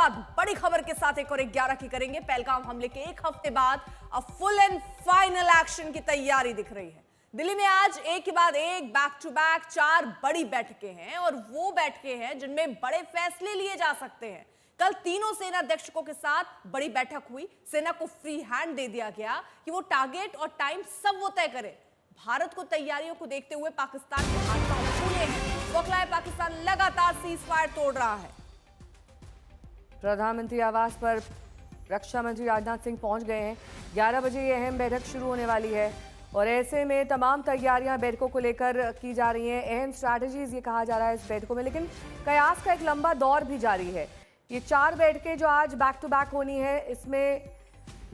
बाद बड़ी खबर के साथ एक और 11 की करेंगे। पहलगाम हमले के एक हफ्ते बाद अब फुल एंड फाइनल एक्शन की तैयारी दिख रही है। दिल्ली में आज एक के बाद एक बैक टू बैक 4 बड़ी बैठकें हैं और वो बैठकें हैं जिनमें बड़े फैसले लिए जा सकते हैं। कल तीनों सेना अध्यक्षों के साथ बड़ी बैठक हुई। सेना को फ्री हैंड दे दिया गया कि वो टारगेट और टाइम सब वो तय करे। भारत को तैयारियों को देखते हुए पाकिस्तान के हाथ पांव फूले हैं। बौखलाए पाकिस्तान लगातार सीज फायर तोड़ रहा है। प्रधानमंत्री आवास पर रक्षा मंत्री राजनाथ सिंह पहुंच गए हैं। 11 बजे ये अहम बैठक शुरू होने वाली है और ऐसे में तमाम तैयारियां बैठकों को लेकर की जा रही हैं। अहम स्ट्रैटेजीज ये कहा जा रहा है इस बैठकों में, लेकिन कयास का एक लंबा दौर भी जारी है। ये 4 बैठकें जो आज बैक टू बैक होनी है, इसमें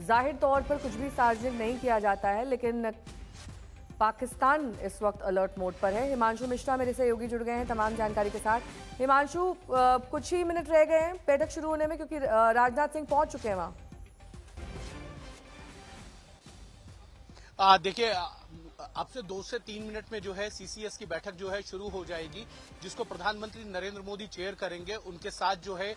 जाहिर तौर पर कुछ भी सार्वजनिक नहीं किया जाता है, लेकिन पाकिस्तान इस वक्त अलर्ट मोड पर है। हिमांशु मिश्रा मेरे सहयोगी जुड़ गए हैं तमाम जानकारी के साथ। हिमांशु, कुछ ही मिनट रह गए हैं बैठक शुरू होने में, क्योंकि राजनाथ सिंह पहुंच चुके हैं वहां। देखिए, अब से 2 से 3 मिनट में जो है सीसीएस की बैठक जो है शुरू हो जाएगी, जिसको प्रधानमंत्री नरेंद्र मोदी चेयर करेंगे। उनके साथ जो है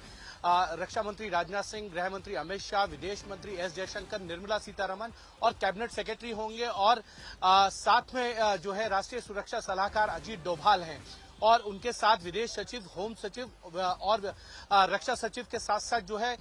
रक्षा मंत्री राजनाथ सिंह, गृह मंत्री अमित शाह, विदेश मंत्री एस जयशंकर, निर्मला सीतारमण और कैबिनेट सेक्रेटरी होंगे। और साथ में जो है राष्ट्रीय सुरक्षा सलाहकार अजीत डोभाल हैं और उनके साथ विदेश सचिव, होम सचिव और रक्षा सचिव के साथ साथ जो है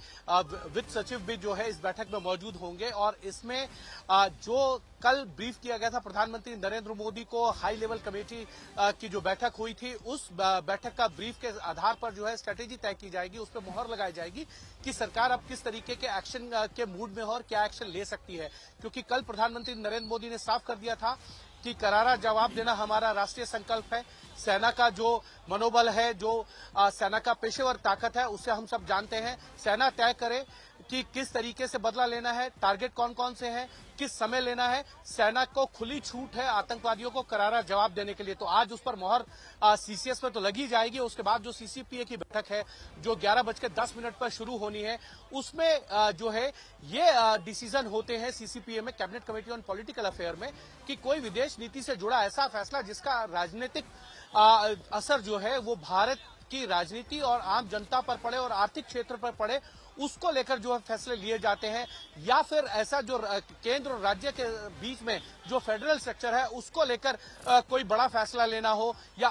वित्त सचिव भी जो है इस बैठक में मौजूद होंगे। और इसमें जो कल ब्रीफ किया गया था प्रधानमंत्री नरेंद्र मोदी को, हाई लेवल कमेटी की जो बैठक हुई थी, उस बैठक का ब्रीफ के आधार पर जो है स्ट्रेटेजी तय की जाएगी। उस पर मोहर लगाई जाएगी कि सरकार अब किस तरीके के एक्शन के मूड में हो और क्या एक्शन ले सकती है। क्योंकि कल प्रधानमंत्री नरेंद्र मोदी ने साफ कर दिया था कि करारा जवाब देना हमारा राष्ट्रीय संकल्प है। सेना का जो मनोबल है, जो सेना का पेशेवर ताकत है, उससे हम सब जानते हैं। सेना तय करे कि किस तरीके से बदला लेना है, टारगेट कौन कौन से हैं, किस समय लेना है। सेना को खुली छूट है आतंकवादियों को करारा जवाब देने के लिए। तो आज उस पर मोहर सीसीएस में तो लगी जाएगी। उसके बाद जो सीसीपीए की बैठक है जो 11:10 पर शुरू होनी है, उसमें जो है ये डिसीजन होते हैं सीसीपीए में, cabinet committee on political affair में, कि कोई विदेश नीति से जुड़ा ऐसा फैसला जिसका राजनीतिक असर जो है वो भारत की राजनीति और आम जनता पर पड़े और आर्थिक क्षेत्र पर पड़े, उसको लेकर जो है फैसले लिए जाते हैं। या फिर ऐसा जो केंद्र और राज्य के बीच में जो फेडरल स्ट्रक्चर है उसको लेकर कोई बड़ा फैसला लेना हो, या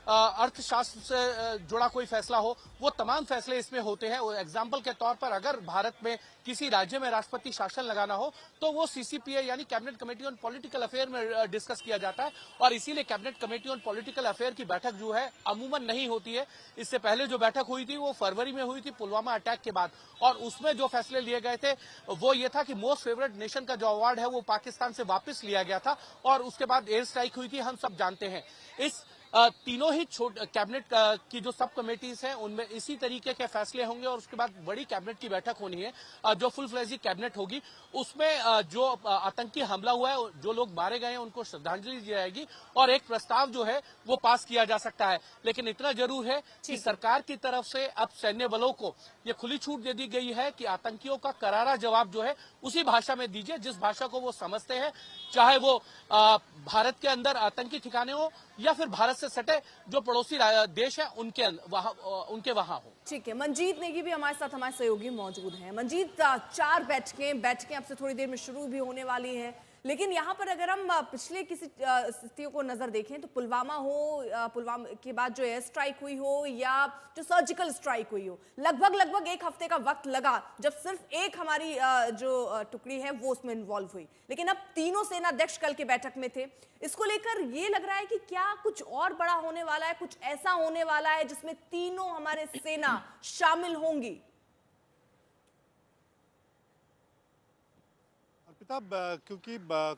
अर्थशास्त्र से जुड़ा कोई फैसला हो, वो तमाम फैसले इसमें होते हैं। एग्जाम्पल के तौर पर अगर भारत में किसी राज्य में राष्ट्रपति शासन लगाना हो तो वो सीसीपीए यानी cabinet committee on political affair में डिस्कस किया जाता है। और इसीलिए cabinet committee on political affair की बैठक जो है अमूमन नहीं होती है। इससे पहले जो बैठक हुई थी वो फरवरी में हुई थी पुलवामा अटैक के बाद, और उसमें जो फैसले लिए गए थे वो ये था कि मोस्ट फेवरेट नेशन का जो अवार्ड है वो पाकिस्तान से वापस लिया गया था। और उसके बाद एयर स्ट्राइक हुई थी, हम सब जानते हैं। इस तीनों ही कैबिनेट की जो सब कमेटीज हैं उनमें इसी तरीके के फैसले होंगे। और उसके बाद बड़ी कैबिनेट की बैठक होनी है जो फुल फ्लेजी कैबिनेट होगी। उसमें जो आतंकी हमला हुआ है, जो लोग मारे गए हैं, उनको श्रद्धांजलि दी जाएगी और एक प्रस्ताव जो है वो पास किया जा सकता है। लेकिन इतना जरूर है कि सरकार की तरफ से अब सैन्य बलों को ये खुली छूट दे दी गई है कि आतंकियों का करारा जवाब जो है उसी भाषा में दीजिए जिस भाषा को वो समझते हैं, चाहे वो भारत के अंदर आतंकी ठिकाने हो या फिर भारत से सटे जो पड़ोसी देश है उनके वहां हो। ठीक है, मंजीत नेगी भी हमारे साथ, हमारे सहयोगी मौजूद हैं। मंजीत, 4 बैठकें अब से थोड़ी देर में शुरू भी होने वाली हैं, लेकिन यहाँ पर अगर हम पिछले किसी स्थितियों को नजर देखें तो पुलवामा के बाद जो एयर स्ट्राइक हुई हो या जो सर्जिकल स्ट्राइक हुई हो, लगभग 1 हफ्ते का वक्त लगा जब सिर्फ एक हमारी जो टुकड़ी है वो उसमें इन्वॉल्व हुई। लेकिन अब तीनों सेना अध्यक्ष कल के बैठक में थे। इसको लेकर ये लग रहा है कि क्या कुछ और बड़ा होने वाला है, कुछ ऐसा होने वाला है जिसमें तीनों हमारे सेना शामिल होंगी। क्योंकि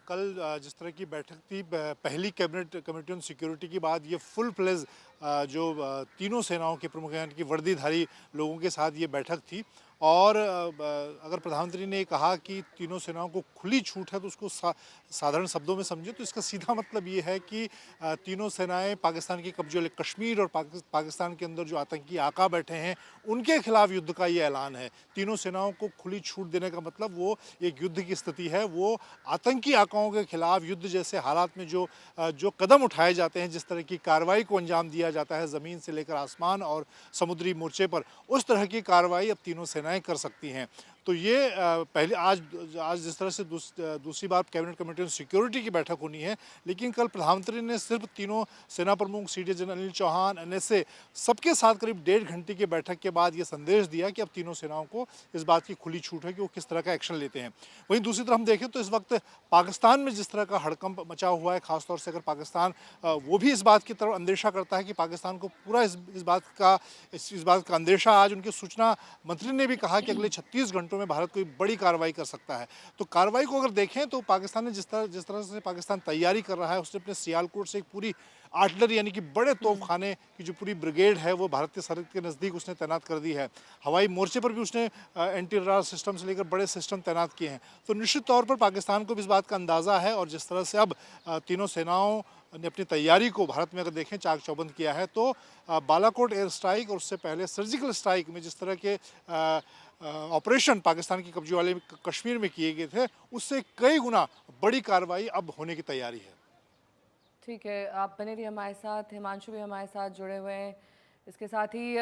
कल जिस तरह की बैठक थी पहली कैबिनेट कमेटी ऑन सिक्योरिटी के बाद, ये फुल फ्लेज जो तीनों सेनाओं के प्रमुख यानी कि वर्दीधारी लोगों के साथ ये बैठक थी। और अगर प्रधानमंत्री ने कहा कि तीनों सेनाओं को खुली छूट है तो उसको साधारण शब्दों में समझे तो इसका सीधा मतलब ये है कि तीनों सेनाएं पाकिस्तान के कब्जे वाले कश्मीर और पाकिस्तान के अंदर जो आतंकी आका बैठे हैं उनके खिलाफ युद्ध का ये ऐलान है। तीनों सेनाओं को खुली छूट देने का मतलब वो एक युद्ध की स्थिति है, वो आतंकी आकाओं के खिलाफ युद्ध जैसे हालात में जो कदम उठाए जाते हैं, जिस तरह की कार्रवाई को अंजाम दिया जाता है ज़मीन से लेकर आसमान और समुद्री मोर्चे पर, उस तरह की कार्रवाई अब तीनों सेनाएं कर सकती हैं। तो ये पहले आज जिस तरह से दूसरी बार कैबिनेट कमेटी ऑन सिक्योरिटी की बैठक होनी है, लेकिन कल प्रधानमंत्री ने सिर्फ तीनों सेना प्रमुख CDS general Anil Chauhan, NSA सबके साथ करीब 1.5 घंटे की बैठक के बाद ये संदेश दिया कि अब तीनों सेनाओं को इस बात की खुली छूट है कि वो किस तरह का एक्शन लेते हैं। वहीं दूसरी तरफ हम देखें तो इस वक्त पाकिस्तान में जिस तरह का हड़कंप मचा हुआ है, खासतौर से अगर पाकिस्तान वो भी इस बात की तरफ अंदेशा करता है कि पाकिस्तान को पूरा इस बात का अंदेशा, आज उनके सूचना मंत्री ने भी कहा कि अगले 36 घंटों में भारत कोई बड़ी कार्रवाई कर सकता है। तो कार्रवाई को अगर देखें तो पाकिस्तान ने जिस तरह से पाकिस्तान तैयारी कर रहा है, उसने अपने सियालकोट से एक पूरी आर्टिलरी यानी कि बड़े तोपखाने की जो पूरी ब्रिगेड है वो भारतीय सरहद के नज़दीक उसने तैनात कर दी है। हवाई मोर्चे पर भी उसने एंटी रडार सिस्टम से लेकर बड़े सिस्टम तैनात किए हैं। तो निश्चित तौर पर पाकिस्तान को भी इस बात का अंदाज़ा है, और जिस तरह से अब तीनों सेनाओं ने अपनी तैयारी को भारत में अगर देखें चाक चौबंद किया है, तो बालाकोट एयर स्ट्राइक और उससे पहले सर्जिकल स्ट्राइक में जिस तरह के ऑपरेशन पाकिस्तान की कब्जे वाले कश्मीर में किए गए थे, उससे कई गुना बड़ी कार्रवाई अब होने की तैयारी है। ठीक है, आप बने रहिए हमारे साथ, हिमांशु भी हमारे साथ जुड़े हुए हैं। इसके साथ ही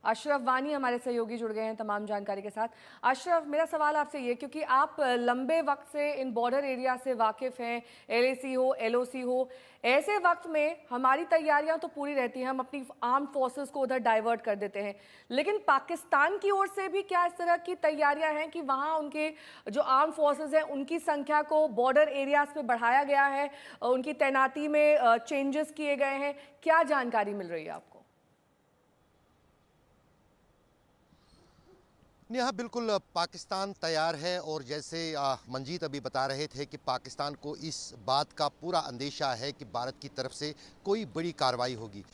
अशरफ वानी हमारे सहयोगी जुड़ गए हैं तमाम जानकारी के साथ। अशरफ, मेरा सवाल आपसे ये, क्योंकि आप लंबे वक्त से इन बॉर्डर एरिया से वाकिफ़ हैं, LAC हो, LOC हो, ऐसे वक्त में हमारी तैयारियां तो पूरी रहती हैं, हम अपनी आर्म फोर्सेस को उधर डाइवर्ट कर देते हैं, लेकिन पाकिस्तान की ओर से भी क्या इस तरह की तैयारियां हैं कि वहाँ उनके जो आर्म फोर्सेस हैं उनकी संख्या को बॉर्डर एरियाज पे बढ़ाया गया है, उनकी तैनाती में चेंजेस किए गए हैं? क्या जानकारी मिल रही है आपको? नेहा, बिल्कुल पाकिस्तान तैयार है, और जैसे मंजीत अभी बता रहे थे कि पाकिस्तान को इस बात का पूरा अंदेशा है कि भारत की तरफ से कोई बड़ी कार्रवाई होगी।